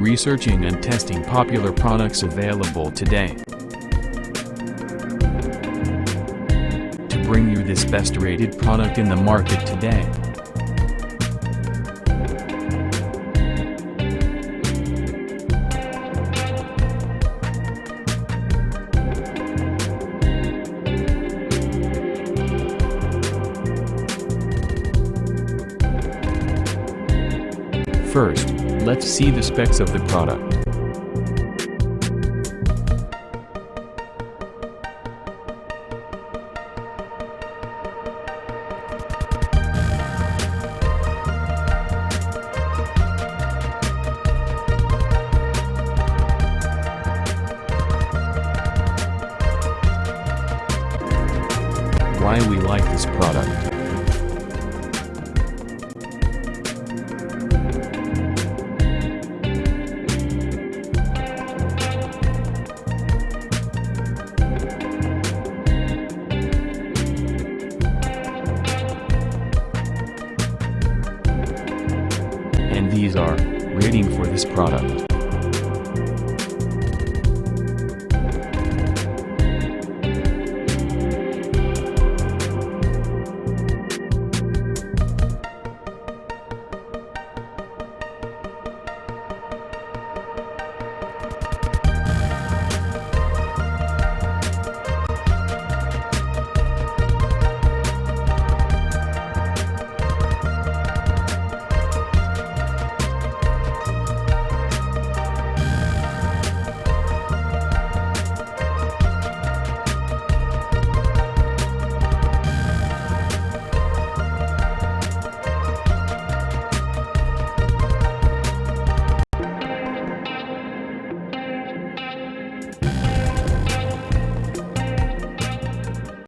researching and testing popular products available today to bring you this best-rated product in the market today. First, let's see the specs of the product. Why we like this product. And these are rating for this product.